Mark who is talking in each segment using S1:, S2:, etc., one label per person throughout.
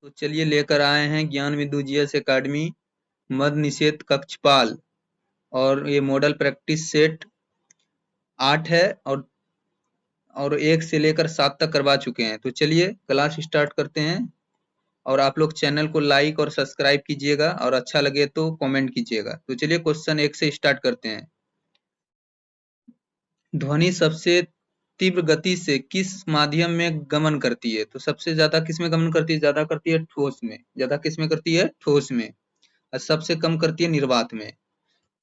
S1: तो चलिए लेकर आए हैं ज्ञान बिंदु जीएस एकेडमी मद निषेध कक्षपाल, और ये मॉडल प्रैक्टिस सेट 8 है और 1 से लेकर 7 तक करवा चुके हैं। तो चलिए क्लास स्टार्ट करते हैं, और आप लोग चैनल को लाइक और सब्सक्राइब कीजिएगा, और अच्छा लगे तो कमेंट कीजिएगा। तो चलिए क्वेश्चन 1 से स्टार्ट करते हैं। ध्वनि सबसे तीव्र गति से किस माध्यम में गमन करती है? तो सबसे ज्यादा किस में गमन करती है? ज्यादा करती है ठोस में। ज्यादा किस में करती है? ठोस में। और सबसे कम करती है निर्वात में।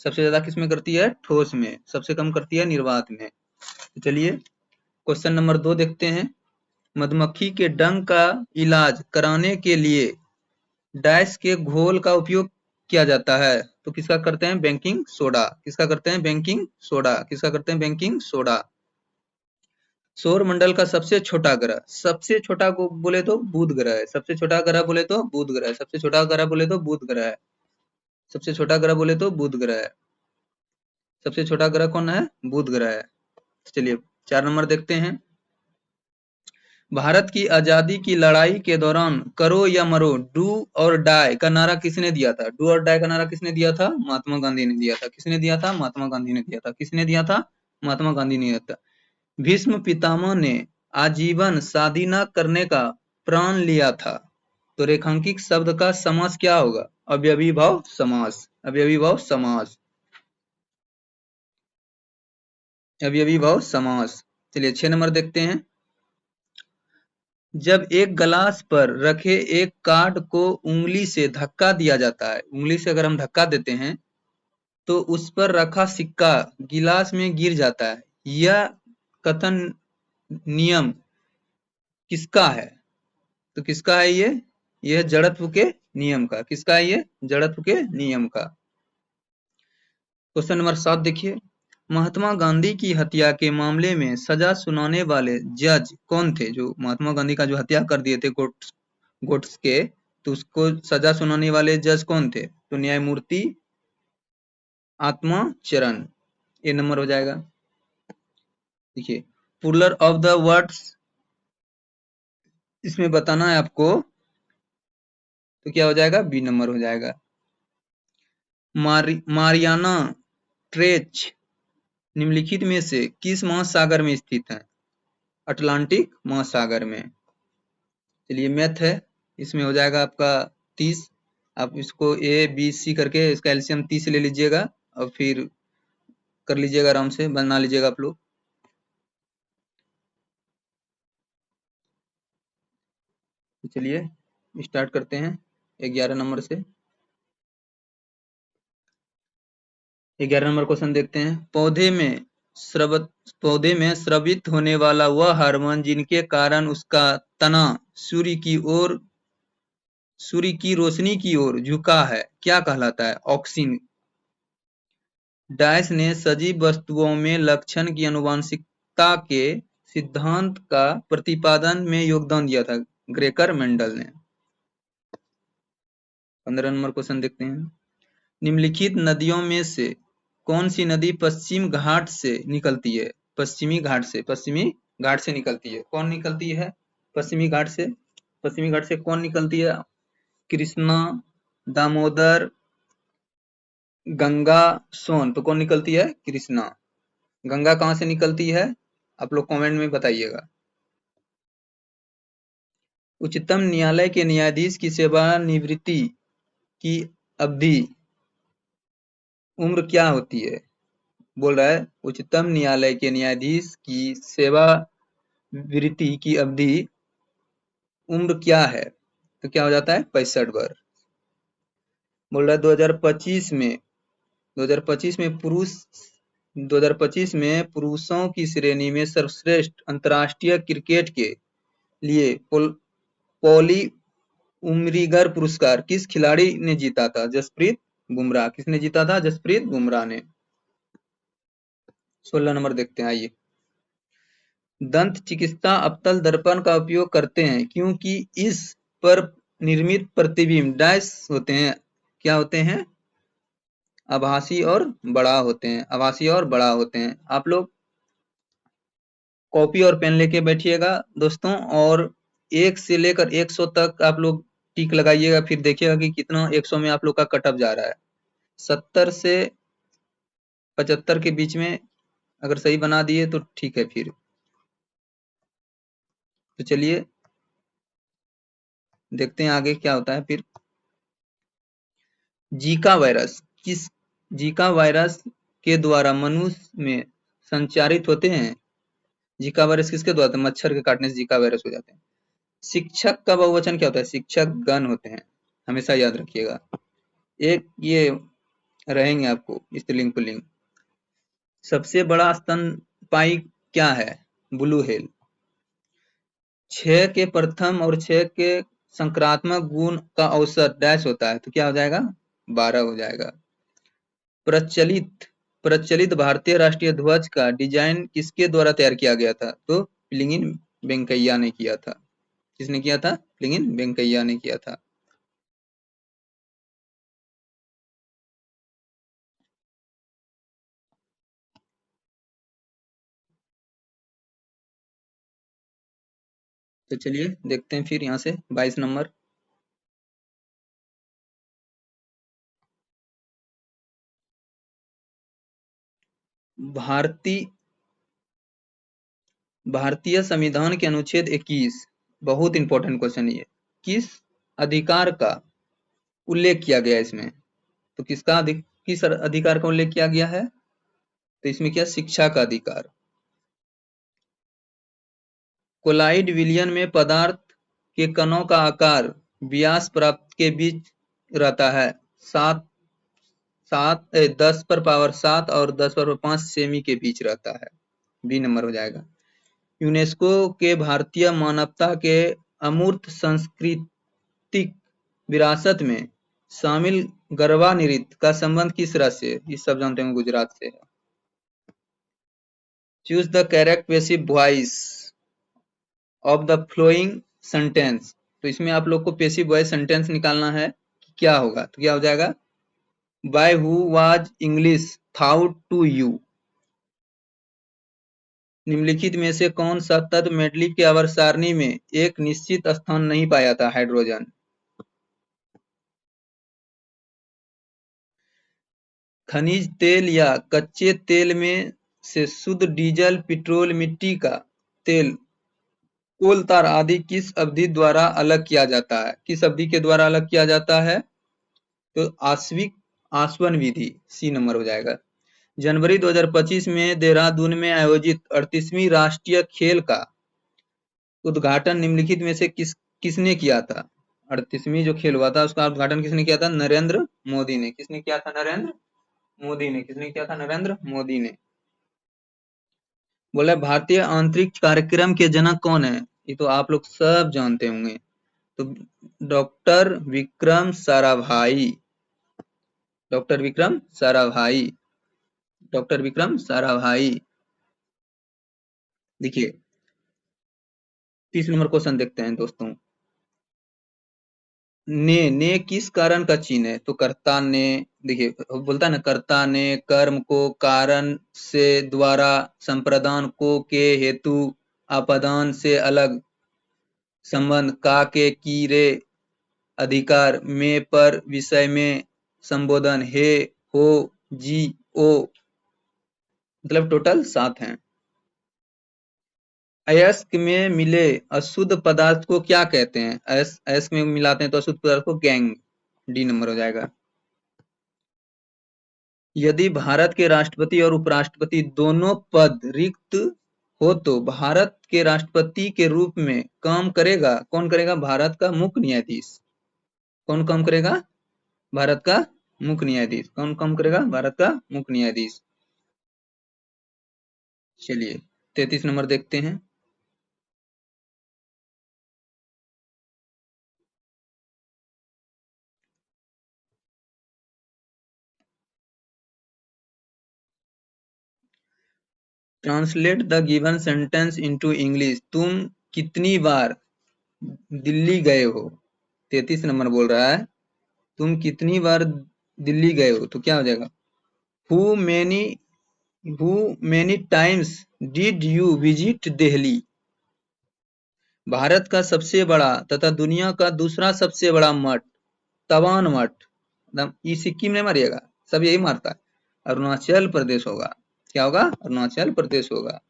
S1: सबसे ज्यादा किस में करती है? ठोस में। सबसे कम करती है निर्वात में। तो चलिए क्वेश्चन नंबर 2 देखते हैं। मधुमक्खी के डंक का इलाज कराने के लिए डैश के घोल का उपयोग किया जाता है। तो किसका करते हैं? Baking soda. किसका करते हैं? Baking soda. किसका करते हैं? Baking soda. सौर मंडल का सबसे छोटा ग्रह, सबसे छोटा को बोले तो बुध ग्रह है। सबसे छोटा ग्रह बोले तो बुध ग्रह है। सबसे छोटा ग्रह बोले तो बुध ग्रह है। सबसे छोटा ग्रह बोले तो बुध ग्रह है। सबसे छोटा ग्रह कौन है? बुध ग्रह है। चलिए 4 नंबर देखते हैं। भारत की आजादी की लड़ाई के दौरान करो या मरो, डू और डाई का नारा किसने दिया था? डू और डाई का नारा किसने दिया था? महात्मा गांधी ने दिया था। किसने दिया था? महात्मा गांधी ने दिया था। किसने दिया था? महात्मा गांधी ने दिया था। भीष्म पितामह ने आजीवन शादी न करने का प्रण लिया था। तो रेखांकित शब्द का समास क्या होगा? अव्ययीभाव समास। अव्ययीभाव समास। अव्ययीभाव समास। चलिए 6 नंबर देखते हैं। जब एक गिलास पर रखे एक कार्ड को उंगली से धक्का दिया जाता है, उंगली से अगर हम धक्का देते हैं तो उस पर रखा सिक्का गिलास में गिर जाता है। यह कथन नियम किसका है? तो किसका है ये? यह जड़त्व के नियम का। किसका है ये? जड़त्व के नियम का। क्वेश्चन नंबर 7 देखिए। महात्मा गांधी की हत्या के मामले में सजा सुनाने वाले जज कौन थे? जो महात्मा गांधी का जो हत्या कर दिए थे गोट्स के, तो उसको सजा सुनाने वाले जज कौन थे? तो न्यायमूर्ति आत्माचरण। ये नंबर हो जाएगा। देखिए पुलर ऑफ द वर्ड्स इसमें बताना है आपको, तो क्या हो जाएगा? बी नंबर हो जाएगा। मारियाना ट्रेंच निम्नलिखित में से किस महासागर में स्थित है? अटलांटिक महासागर में। चलिए मैथ है, इसमें हो जाएगा आपका 30। आप इसको ए बी सी करके इसका एलसीएम 30 ले लीजिएगा, और फिर कर लीजिएगा, आराम से बना लीजिएगा आप लोग। तो चलिए स्टार्ट करते हैं 11 नंबर से। 11 नंबर क्वेश्चन देखते हैं। पौधे में स्रावित होने वाला वह हार्मोन जिनके कारण उसका तना सूर्य की रोशनी की ओर झुका है, क्या कहलाता है? ऑक्सिन। डैश ने सजीव वस्तुओं में लक्षण की आनुवंशिकता के सिद्धांत का प्रतिपादन में योगदान दिया था? ग्रेकर मेंडल ने। 15 नंबर क्वेश्चन देखते हैं। निम्नलिखित नदियों में से कौन सी नदी पश्चिम घाट से निकलती है? पश्चिमी घाट से। पश्चिमी घाट से निकलती है। कौन निकलती है पश्चिमी घाट से? पश्चिमी घाट से कौन निकलती है? कृष्णा, दामोदर, गंगा, सोन। तो कौन निकलती है? कृष्णा। गंगा कहां से निकलती है? आप लोग कमेंट में बताइएगा। उच्चतम न्यायालय के न्यायाधीश की सेवानिवृत्ति की अवधि उम्र क्या होती है? बोल रहा है उच्चतम न्यायालय के न्यायाधीश की सेवानिवृत्ति की अवधि उम्र क्या है? तो क्या हो जाता है? 65 वर्ष। बोल रहा है 2025 में पुरुषों की श्रेणी में सर्वश्रेष्ठ अंतर्राष्ट्रीय क्रिकेट के लिए पॉली उमरीगर पुरस्कार किस खिलाड़ी ने जीता था? जसप्रीत बुमराह। किसने जीता था? जसप्रीत बुमराह ने। 16 नंबर देखते हैं, आइए। दंत चिकित्सा अवतल दर्पण का उपयोग करते हैं क्योंकि इस पर निर्मित प्रतिबिंब डैश होते हैं। क्या होते हैं? आभासी और बड़ा होते हैं। आभासी और बड़ा होते हैं। आप लोग कॉपी और पेन लेके बैठिएगा दोस्तों, और 1 से लेकर 100 तक आप लोग टिक लगाइएगा, फिर देखिएगा कि कितना 100 में आप लोग का कट ऑफ जा रहा है। 70 से 75 के बीच में अगर सही बना दिए तो ठीक है। फिर तो चलिए देखते हैं आगे क्या होता है। फिर जीका वायरस किस जीका वायरस के द्वारा मनुष्य में संचारित होते हैं? जीका वायरस किसके द्वारा? मच्छर के काटने से जीका वायरस हो जाते हैं। शिक्षक का बहुवचन क्या होता है? शिक्षक गण होते हैं, हमेशा याद रखिएगा। एक ये रहेंगे आपको स्त्रीलिंग पुल्लिंग। सबसे बड़ा स्तनपायी क्या है? Blue hello. 6 के प्रथम और 6 के संक्रात्मक गुण का औसत डैश होता है, तो क्या हो जाएगा? 12 हो जाएगा। प्रचलित प्रचलित भारतीय राष्ट्रीय ध्वज का डिजाइन किसके द्वारा तैयार किया गया था? तो पिलिंगिन वेंकैया ने किया था। किसने किया था? पिलिंगिन वेंकैया ने किया था। तो चलिए देखते हैं फिर यहाँ से 22 नंबर। भारतीय भारतीय संविधान के अनुच्छेद 21, बहुत इंपॉर्टेंट क्वेश्चन ये, किस अधिकार का उल्लेख किया गया है इसमें? तो किस अधिकार का उल्लेख किया गया है? तो इसमें क्या? शिक्षा का अधिकार। कोलाइड विलयन में पदार्थ के कणों का आकार व्यास प्राप्त के बीच रहता है, 10 पर पावर 7 और 10 पर 5 सेमी के बीच रहता है। बी नंबर हो जाएगा। यूनेस्को के भारतीय मानवता के अमूर्त सांस्कृतिक विरासत में शामिल गरबा नृत्य का संबंध किस राज्य से? ये सब जानते हैं, गुजरात से है। Choose the correct passive voice of the flowing sentence. तो इसमें आप लोग को पैसिव वॉइस सेंटेंस निकालना है कि क्या होगा। तो क्या हो जाएगा? By who was English taught to you. निम्नलिखित में से कौन सा तत्व मेटली की आवर्त सारणी में एक निश्चित स्थान नहीं पाया था? हाइड्रोजन। खनिज तेल या कच्चे तेल में से शुद्ध डीजल, पेट्रोल, मिट्टी का तेल, कोल तार आदि किस अवधि द्वारा अलग किया जाता है? किस अवधि के द्वारा अलग किया जाता है? तो आश्विक आसवन विधि। सी नंबर हो जाएगा। जनवरी 2025 में देहरादून में आयोजित 38वीं राष्ट्रीय खेल का उद्घाटन निम्नलिखित में से किसने किया था? 38वीं जो खेल हुआ था उसका उद्घाटन किसने किया था? नरेंद्र मोदी ने। किसने किया था? नरेंद्र मोदी ने। किसने किया था? नरेंद्र मोदी ने। बोला भारतीय अंतरिक्ष कार्यक्रम के जनक कौन है? ये तो आप लोग सब जानते होंगे। तो doctor Vikram Sarabhai. Doctor Vikram Sarabhai. Doctor Vikram Sarabhai. देखिए 30 नंबर क्वेश्चन देखते हैं दोस्तों। ने किस कारण का चिन्ह है? तो कर्ता ने। देखिए बोलता है ना, कर्ता ने कर्म को कारण से, द्वारा संप्रदान को के हेतु, आपादान से अलग संबंध, का के की रे अधिकार, में पर विषय में संबोधन, हे हो जी ओ, मतलब टोटल 7 हैं। अयस्क में मिले अशुद्ध पदार्थ को क्या कहते हैं? अयस्क में मिलाते हैं तो अशुद्ध पदार्थ को गैंग। डी नंबर हो जाएगा। यदि भारत के राष्ट्रपति और उपराष्ट्रपति दोनों पद रिक्त हो तो भारत के राष्ट्रपति के रूप में काम करेगा कौन? करेगा भारत का मुख्य न्यायाधीश। कौन काम करेगा? भारत का मुख्य न्यायाधीश। कौन काम करेगा? भारत का मुख्य न्यायाधीश। चलिए 33 नंबर देखते हैं। Translate the given sentence into English. तुम कितनी बार दिल्ली गए हो? 33 नंबर बोल रहा है तुम कितनी बार दिल्ली गए हो, तो क्या हो जाएगा? Who many who many times did you visit Delhi? Bharat का सबसे बड़ा तथा दुनिया का दूसरा सबसे बड़ा मठ, तवान मठ, एकदम ये सिक्किम नहीं मारिएगा, सब यही मारता है। अरुणाचल प्रदेश होगा। क्या होगा? अरुणाचल प्रदेश होगा।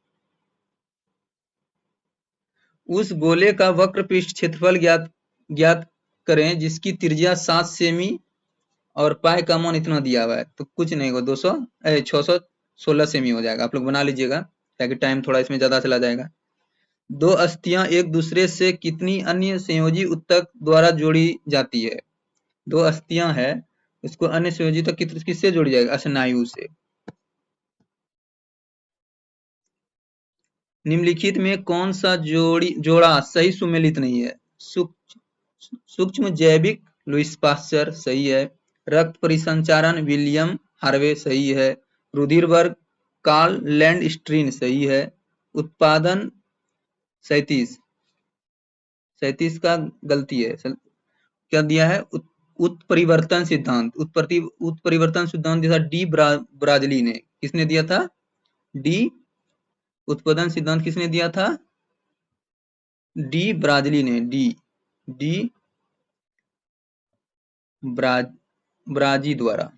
S1: उस गोले का वक्र पृष्ठ क्षेत्रफल ज्ञात ज्ञात करें जिसकी त्रिज्या 7 सेमी और पाई का मान इतना दिया हुआ है। तो कुछ नहीं होगा, 616 सेमी हो जाएगा। आप लोग बना लीजिएगा ताकि टाइम थोड़ा इसमें ज्यादा चला जाएगा। दो अस्थियां एक दूसरे से कितनी अन्य संयोजी ऊतक द्वारा जोड़ी जाती है? दो अस्थियां है, उसको अन्य संयोजी ऊतक किससे जोड़ी जाएगी? स्नायु से। निम्नलिखित में कौन सा जोड़ा सही सुमेलित नहीं है? सूक्ष्म जैविक लुईस पास्चर सही है। रक्त परिसंचारण विलियम हार्वे सही है। रुधिर वर्ग कार्ल लैंडस्ट्रीन सही है। उत्पादन 37 का गलती है। क्या दिया है? उत्परिवर्तन सिद्धांत। उत्परिवर्तन सिद्धांत दिया था डी ब्राजली ने। किसने दिया था? डी उत्पादन सिद्धांत किसने दिया था? डी ब्राजली ने। डी ब्राजी द्वारा।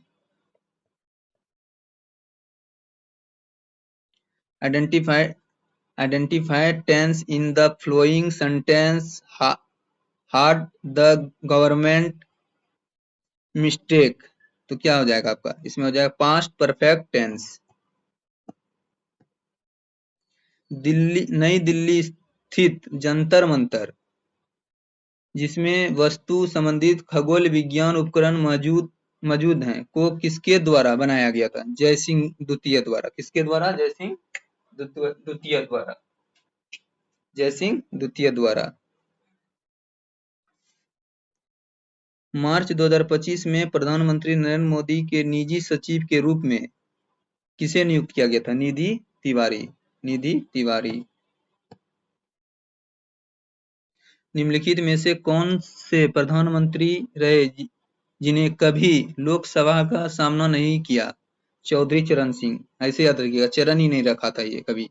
S1: Identify tense in the flowing sentence had the government mistake. तो क्या हो जाएगा आपका? इसमें हो जाएगा पास्ट परफेक्ट टेंस। नई दिल्ली स्थित जंतर मंतर, जिसमें वस्तु संबंधित खगोल विज्ञान उपकरण मौजूद हैं, को किसके द्वारा बनाया गया था? जयसिंह द्वितीय द्वारा। किसके द्वारा? जयसिंह द्वितीय द्वारा। जयसिंह द्वितीय द्वारा। मार्च 2025 में प्रधानमंत्री नरेंद्र मोदी के निजी सचिव के रूप में किसे नियुक्त किया गया था? निधि तिवारी। निधि तिवारी। निम्नलिखित में से कौन से प्रधानमंत्री रहे जिन्हें कभी लोकसभा का सामना नहीं किया? चौधरी चरण सिंह। ऐसे याद रखिएगा, चरण ही नहीं रखा था ये कभी।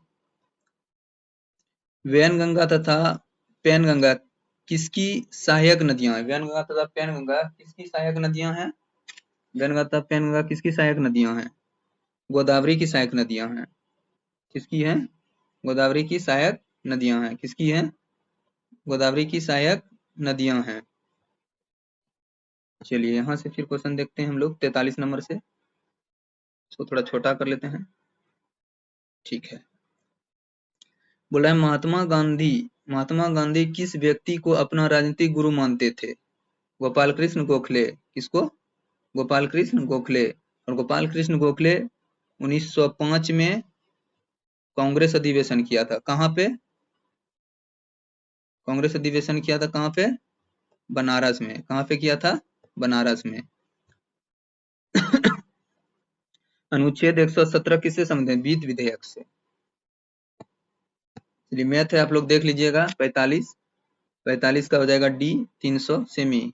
S1: वैनगंगा तथा पैनगंगा किसकी सहायक नदियां हैं? वैनगंगा तथा पैनगंगा किसकी सहायक नदियां हैं? वैनगंगा तथा पैनगंगा किसकी सहायक नदियां हैं? गोदावरी की सहायक नदियां हैं। किसकी है? गोदावरी की सहायक नदियां हैं। किसकी है? गोदावरी की सहायक नदियां हैं। चलिए यहाँ से फिर क्वेश्चन देखते हैं हम लोग 43 नंबर से। इसको थोड़ा छोटा कर लेते हैं। ठीक है। बोला है महात्मा गांधी किस व्यक्ति को अपना राजनीतिक गुरु मानते थे? गोपाल कृष्ण गोखले। किसको? गोपाल कृष्ण गोखले। और गोपाल कृष्ण गोखले 1905 में कांग्रेस अधिवेशन किया था। कहाँ पे? कांग्रेस अधिवेशन किया था कहाँ पे? बनारस में। कहाँ पे किया था? बनारस में। अनुच्छेद 117 किससे संबंधित? वित्त विधेयक से। चलिए मैथ है, आप लोग देख लीजिएगा। 45 का हो जाएगा डी 300 सेमी।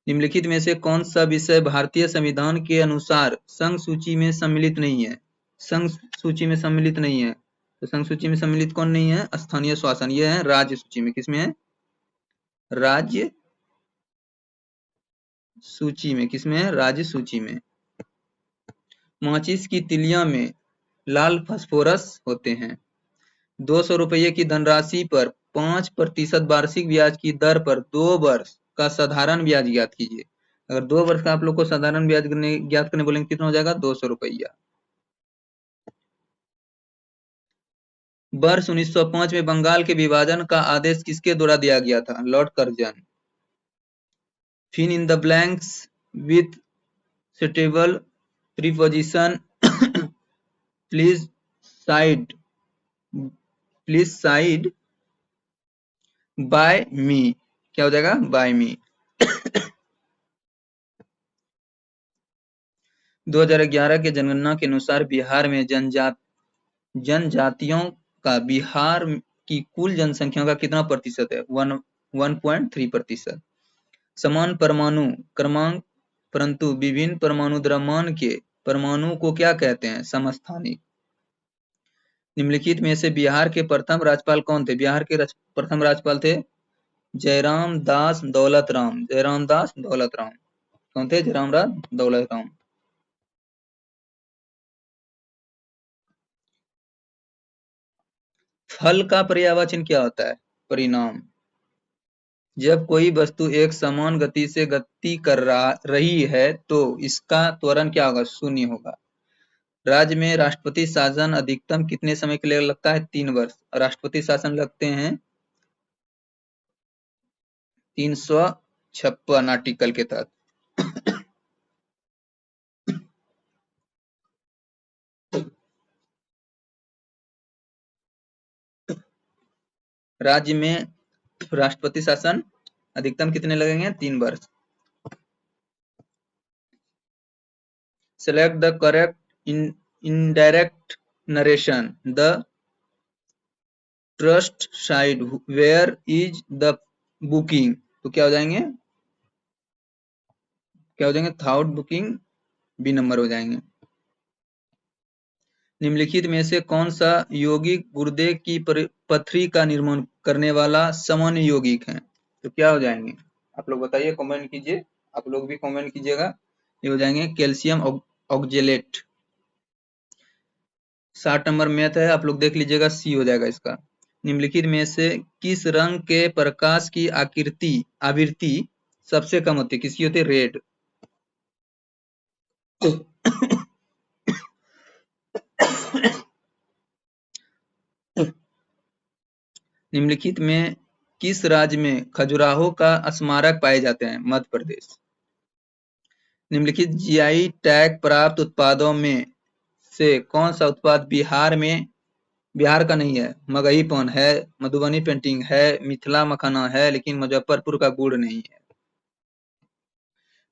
S1: निम्नलिखित में से कौन सा विषय भारतीय संविधान के अनुसार संघ सूची में सम्मिलित नहीं है? संघ सूची में सम्मिलित नहीं है। तो संघ सूची में सम्मिलित कौन नहीं है? स्थानीय शासन। ये है राज्य सूची में। किसमें है? राज्य सूची में। किसमें है? राज्य सूची में। माचिस की तिलिया में लाल फास्फोरस होते हैं। 200 रुपये की धनराशि पर 5% वार्षिक ब्याज की दर पर 2 वर्ष का साधारण ब्याज ज्ञात कीजिए। अगर 2 वर्ष का आप लोग को साधारण ब्याज ज्ञात करने बोलेंगे कितना हो जाएगा? 200 रुपया। वर्ष 1905 में बंगाल के विभाजन का आदेश किसके द्वारा दिया गया था? Lord Curzon. Fill in the blanks with suitable preposition. Please side by me. क्या हो जाएगा? बाय मी। 2011 के जनगणना के अनुसार बिहार में जनजातियों का बिहार की कुल जनसंख्या का कितना प्रतिशत है? 1.3%। समान परमाणु क्रमांक परंतु विभिन्न परमाणु द्रव्यमान के परमाणु को क्या कहते हैं? समस्थानिक। निम्नलिखित में से बिहार के प्रथम राज्यपाल कौन थे? बिहार के प्रथम राज्यपाल थे जयराम दास दौलत राम। जयराम दास दौलत राम कौन थे? जयराम दास दौलत राम। फल का पर्यायवाचन क्या होता है? परिणाम। जब कोई वस्तु एक समान गति से गति कर रही है तो इसका त्वरण क्या होगा? शून्य होगा। राज्य में राष्ट्रपति शासन अधिकतम कितने समय के लिए लगता है? 3 वर्ष। राष्ट्रपति शासन लगते हैं 356 आर्टिकल के तहत। राज्य में राष्ट्रपति शासन अधिकतम कितने लगेंगे? 3 वर्ष। Select the correct indirect narration. The trust side. Where is the booking? तो क्या हो जाएंगे? क्या हो जाएंगे? थाउट बुकिंग बी नंबर हो जाएंगे। निम्नलिखित में से कौन सा यौगिक गुर्दे की पथरी का निर्माण करने वाला सामान्य यौगिक है? तो क्या हो जाएंगे? आप लोग बताइए, कमेंट कीजिए। आप लोग भी कमेंट कीजिएगा। ये हो जाएंगे कैल्शियम ऑक्जेलेट। 60 नंबर मैथ है, आप लोग देख लीजिएगा, सी हो जाएगा इसका। निम्नलिखित में से किस रंग के प्रकाश की आवृत्ति सबसे कम होती है? किसकी होती है? रेड। निम्नलिखित में किस राज्य में खजुराहो का स्मारक पाए जाते हैं? मध्य प्रदेश। निम्नलिखित जीआई टैग प्राप्त उत्पादों में से कौन सा उत्पाद बिहार का नहीं है? मगही पान है, मधुबनी पेंटिंग है, मिथिला मखाना है, लेकिन मुजफ्फरपुर का गुड़ नहीं है।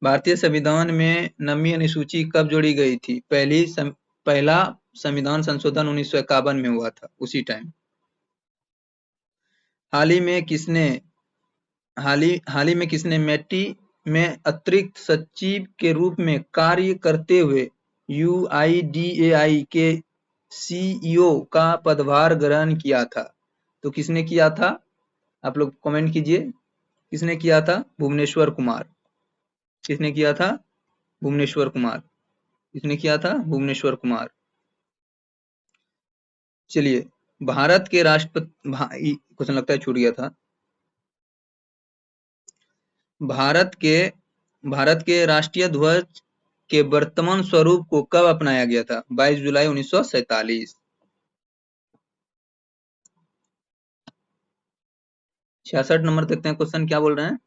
S1: भारतीय संविधान में नवीं अनुसूची कब जोड़ी गई थी? पहला संविधान संशोधन 1951 में हुआ था, उसी टाइम। हाल ही में किसने मैटी में अतिरिक्त सचिव के रूप में कार्य करते हुए यूआईडीएआई के सीईओ का पदभार ग्रहण किया था? तो किसने किया था? आप लोग कमेंट कीजिए। किसने किया था? भुवनेश्वर कुमार। किसने किया था? भुवनेश्वर कुमार। किसने किया था? भुवनेश्वर कुमार। चलिए, भारत के राष्ट्रपति, क्वेश्चन लगता है छूट गया था। भारत के राष्ट्रीय ध्वज के वर्तमान स्वरूप को कब अपनाया गया था? 22 जुलाई 1947। 66 नंबर देखते हैं, क्वेश्चन क्या बोल रहे हैं।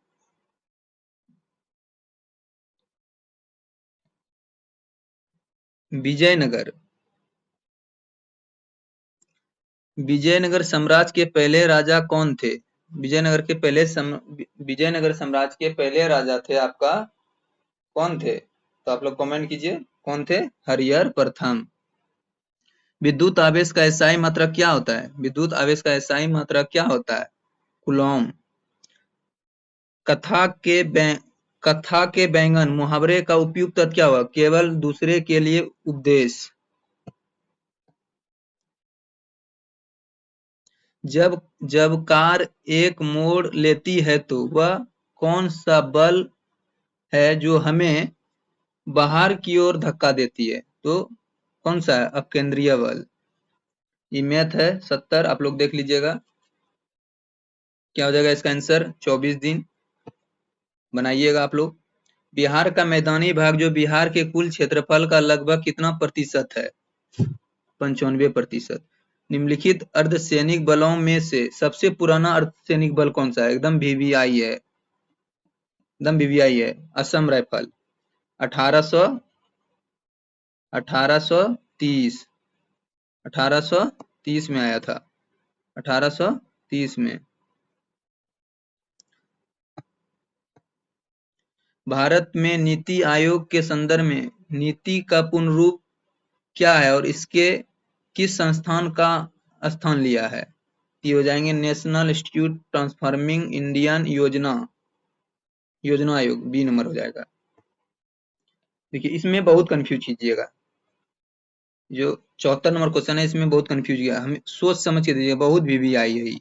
S1: विजयनगर साम्राज्य के पहले राजा कौन थे? विजयनगर साम्राज्य के पहले राजा थे आपका, कौन थे? तो आप लोग कमेंट कीजिए, कौन थे? हरिहर प्रथम। विद्युत आवेश का एसआई मात्रक क्या होता है? विद्युत आवेश का एसआई मात्रक क्या होता है? कूलॉम। कथा के बैंगन मुहावरे का उपयुक्त अर्थ क्या हुआ? केवल दूसरे के लिए उपदेश। जब कार एक मोड़ लेती है तो वह कौन सा बल है जो हमें बाहर की ओर धक्का देती है? तो कौन सा है? अपकेंद्रीय बल। ये मैथ है 70, आप लोग देख लीजिएगा। क्या हो जाएगा इसका आंसर? 24 दिन। बनाइएगा आप लोग। बिहार का मैदानी भाग जो बिहार के कुल क्षेत्रफल का लगभग कितना प्रतिशत है? 95%। निम्नलिखित अर्धसैनिक बलों में से सबसे पुराना अर्धसैनिक बल कौन सा है? एकदम वीवीआई है, असम राइफल। 1830 में आया था, 1830 में। भारत में नीति आयोग के संदर्भ में नीति का पूर्ण रूप क्या है और इसके किस संस्थान का स्थान लिया है? ये हो जाएंगे नेशनल इंस्टीट्यूट ट्रांसफॉर्मिंग इंडियन योजना आयोग, बी नंबर हो जाएगा। देखिए, इसमें बहुत कंफ्यूज कीजिएगा। जो 74 नंबर क्वेश्चन है इसमें बहुत कंफ्यूज गया, हमें सोच समझ के दीजिए, बहुत वीवीआई है ये।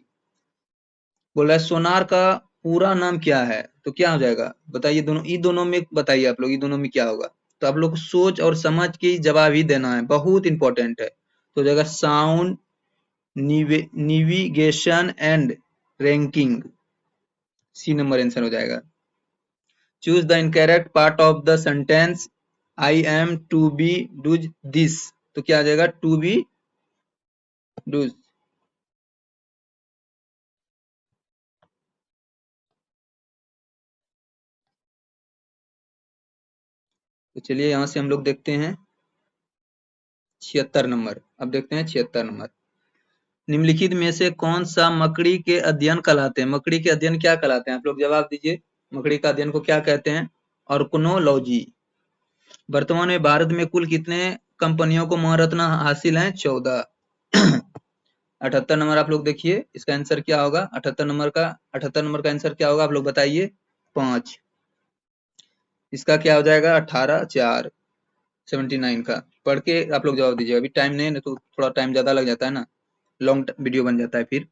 S1: बोला है सोनार का पूरा नाम क्या है, तो क्या हो जाएगा बताइए, दोनों ये दोनों में बताइए आप लोग, ये दोनों में क्या होगा। तो आप लोग को सोच और समझ के जवाब ही देना है, बहुत इंपॉर्टेंट है। तो हो जाएगा sound navigation and ranking, C number answer हो जाएगा। Choose the incorrect part of the sentence I am to be does this, तो क्या आ जाएगा टू बी डूज। तो चलिए यहां से हम लोग देखते हैं 76 नंबर। अब देखते हैं 76 नंबर, निम्नलिखित में से कौन सा मकड़ी के अध्ययन कहलाते हैं, मकड़ी के अध्ययन क्या कहलाते हैं, आप लोग जवाब दीजिए, मकड़ी का अध्ययन को क्या कहते हैं, ऑर्गेनोलॉजी। वर्तमान में भारत में कुल कितने कंपनियों को महारत्न हासिल हैं, 14। 78 नंबर आप लोग देखिए, इसका आंसर क्या होगा, 78 नंबर का आंसर क्या होगा आप लोग बताइए, 5। इसका क्या हो जाएगा 18 4 79 का। पढ़ के आप लोग जवाब दीजिए, अभी टाइम नहीं है तो थोड़ा टाइम ज्यादा लग जाता है ना, लॉन्ग वीडियो बन जाता है फिर।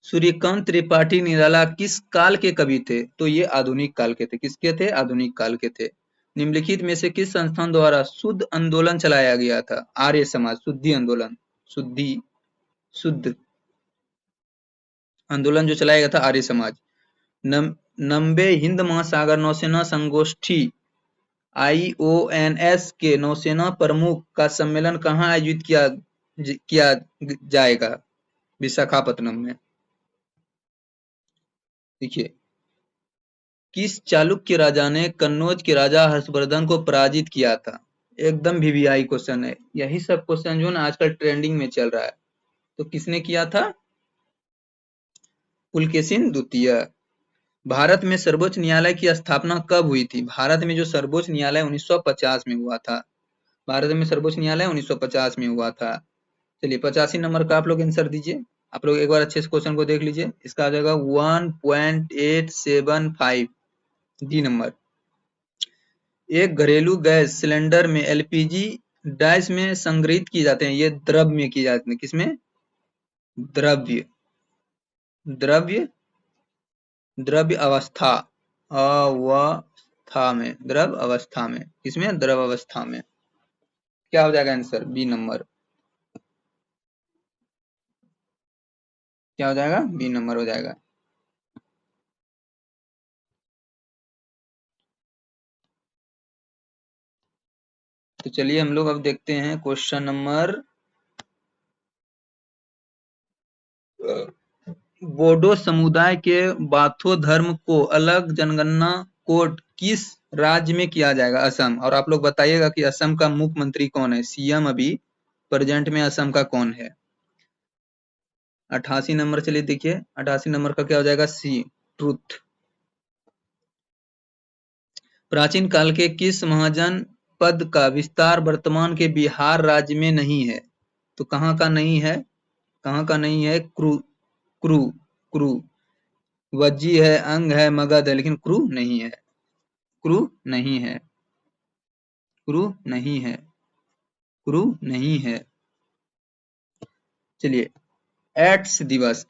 S1: सूर्यकांत त्रिपाठी निराला किस काल के कवि थे, तो ये आधुनिक काल के थे, किसके थे, आधुनिक काल के थे। निम्नलिखित में से किस संस्थान द्वारा शुद्ध आंदोलन चलाया गया था, आर्य समाज शुद्धि आंदोलन, शुद्धि शुद्ध आंदोलन जो चलाया गया था आर्य समाज। नब्बे हिंद महासागर नौसेना संगोष्ठी IONS के नौसेना प्रमुख का सम्मेलन कहाँ आयोजित किया जाएगा, विशाखापत्तनम में। देखिए, किस चालुक्य राजा ने कन्नौज के राजा हर्षवर्धन को पराजित किया था, एकदम वीवीआई क्वेश्चन है, यही सब क्वेश्चन जो ना आजकल ट्रेंडिंग में चल रहा है। तो किसने किया था, पुलकेशिन द्वितीय। भारत में सर्वोच्च न्यायालय की स्थापना कब हुई थी, भारत में जो सर्वोच्च न्यायालय 1950 में हुआ था, भारत में सर्वोच्च न्यायालय 1950 में हुआ था। चलिए 85 नंबर का आप लोग आंसर दीजिए, आप लोग एक बार अच्छे से क्वेश्चन को देख लीजिए, इसका आ जाएगा 1.875 डी नंबर। एक घरेलू गैस सिलेंडर में LPG डैश में संग्रहित किए जाते हैं, ये द्रव्य में किए जाते हैं, किसमें, द्रव्य द्रव्य द्रव्य अवस्था, अवस्था में, द्रव अवस्था में, किसमें, द्रव अवस्था में। क्या हो जाएगा आंसर, बी नंबर, क्या हो जाएगा, बी नंबर हो जाएगा। तो चलिए हम लोग अब देखते हैं क्वेश्चन नंबर, बोडो समुदाय के बाथो धर्म को अलग जनगणना कोड किस राज्य में किया जाएगा, असम। और आप लोग बताइएगा कि असम का मुख्यमंत्री कौन है, CM अभी प्रेजेंट में असम का कौन है। 88 नंबर, चलिए देखिए 88 नंबर का क्या हो जाएगा, सी, ट्रुथ। प्राचीन काल के किस महाजन पद का विस्तार वर्तमान के बिहार राज्य में नहीं है, तो कहाँ का नहीं है, कहाँ का नहीं है, क्रू क्रू क्रू, वज्जी है, अंग है, मगध है, लेकिन क्रू नहीं है, क्रू नहीं है, क्रू नहीं है, क्रू नहीं है। चलिए एड्स दिवस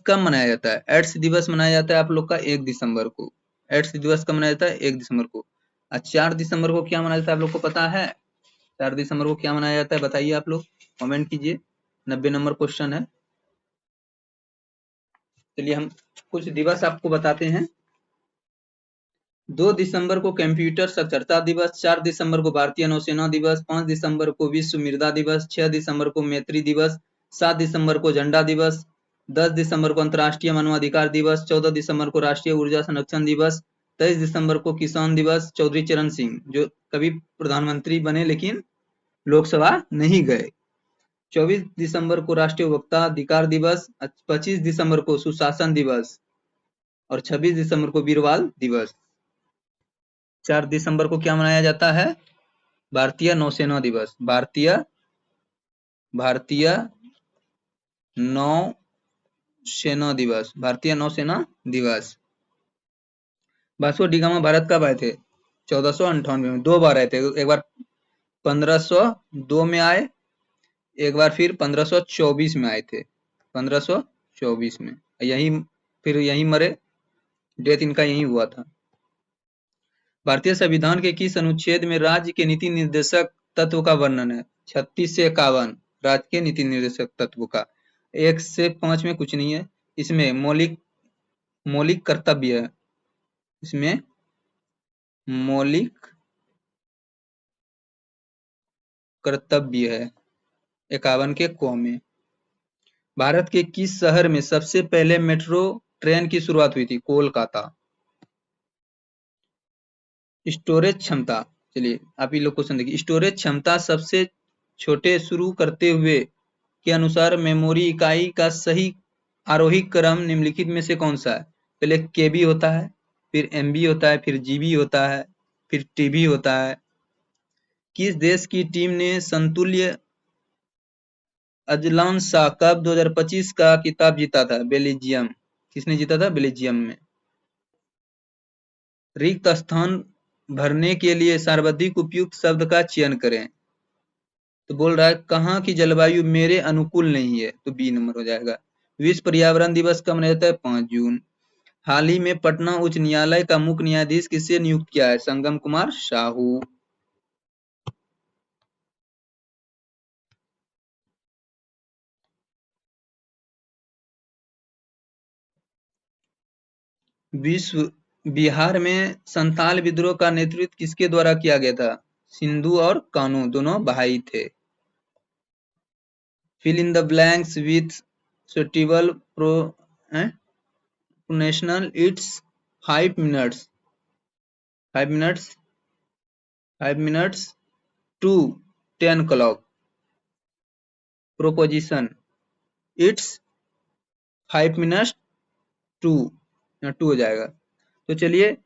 S1: कब मनाया जाता है, एड्स दिवस मनाया जाता है आप लोग का 1 दिसंबर को, एड्स दिवस कब मनाया जाता है, 1 दिसंबर को। 4 दिसंबर को क्या मनाया जाता है आप लोग को पता है, 4 दिसंबर को क्या मनाया जाता है बताइए आप लोग, कमेंट कीजिए, 90 नंबर क्वेश्चन है। चलिए हम कुछ दिवस आपको बताते हैं। 2 दिसंबर को कंप्यूटर साक्षरता दिवस, 4 दिसंबर को भारतीय नौसेना दिवस, 5 दिसंबर को विश्व मृदा दिवस, 6 दिसंबर को मैत्री दिवस, 7 दिसंबर को झंडा दिवस, 10 दिसंबर को अंतर्राष्ट्रीय मानवाधिकार दिवस, 14 दिसंबर को राष्ट्रीय ऊर्जा संरक्षण दिवस, 23 दिसंबर को किसान दिवस, चौधरी चरण सिंह जो कभी प्रधानमंत्री बने लेकिन लोकसभा नहीं गए, 24 दिसंबर को राष्ट्रीय उपभोक्ता अधिकार दिवस, 25 दिसंबर को सुशासन दिवस और 26 दिसंबर को वीरवाल दिवस। 4 दिसंबर को क्या मनाया जाता है, भारतीय नौसेना दिवस, भारतीय नौसेना दिवस, भारतीय नौसेना दिवस। वास्को डी गामा भारत कब आए थे, 1498 में, 2 बार आए थे, एक बार 1502 में आए, एक बार फिर 1524 में आए थे, 1524 में यही, फिर यही मरे, डेथ इनका यही हुआ था। भारतीय संविधान के किस अनुच्छेद में राज्य के नीति निर्देशक तत्व का वर्णन है? 36 से 51 राज्य के नीति निर्देशक तत्व का। 1 से 5 में कुछ नहीं है, इसमें मौलिक कर्तव्य है, इसमें मौलिक कर्तव्य है 51 के क में। भारत के किस शहर में सबसे पहले मेट्रो ट्रेन की शुरुआत हुई थी? कोलकाता। स्टोरेज क्षमता, चलिए आप ये लोग क्वेश्चन देखिए, स्टोरेज क्षमता सबसे छोटे शुरू करते हुए के अनुसार मेमोरी इकाई का सही आरोही क्रम निम्नलिखित में से कौन सा है? पहले केबी होता है, फिर एमबी होता है, फिर जीबी होता है, फिर टीबी होता है। किस देश की टीम ने समतुल्य अजलान शाह कप 2025 का खिताब जीता था? बेल्जियम। किसने जीता था? बेल्जियम में। रिक्त स्थान भरने के लिए सर्वाधिक उपयुक्त शब्द का चयन करें। तो बोल रहा है कहाँ की जलवायु मेरे अनुकूल नहीं है, तो बी नंबर हो जाएगा। विश्व पर्यावरण दिवस कब मनाया जाता है? 5 जून। हाल ही में पटना उच्च न्यायालय का मुख्य न्यायाधीश किसे नियुक्त किया है? संगम कुमार साहू। बिहार में संथाल विद्रोह का नेतृत्व किसके द्वारा किया गया था? सिंधु और कान्हू दोनों भाई थे। Fill in the blanks with suitable prepositional it's 5 minutes 5 minutes to 10 o'clock। Preposition it's 5 minutes to, यहाँ 2 हो जाएगा। तो चलिए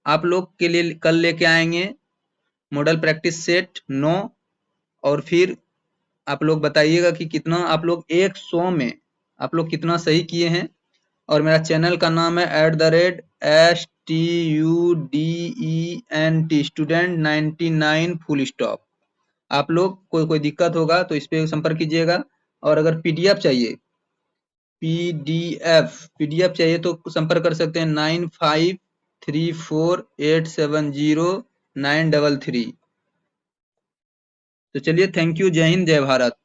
S1: आप लोग के लिए कल लेके आएंगे मॉडल प्रैक्टिस सेट 9, और फिर आप लोग बताइएगा कि कितना आप लोग 100 में आप लोग कितना सही किए हैं। और मेरा चैनल का नाम है @STUDENT स्टूडेंट 99 फुल स्टॉप। आप लोग कोई दिक्कत होगा तो इस पे संपर्क कीजिएगा। और अगर पीडीएफ चाहिए तो संपर्क कर सकते हैं 9534870933। तो चलिए, थैंक यू, जय हिंद, जय भारत।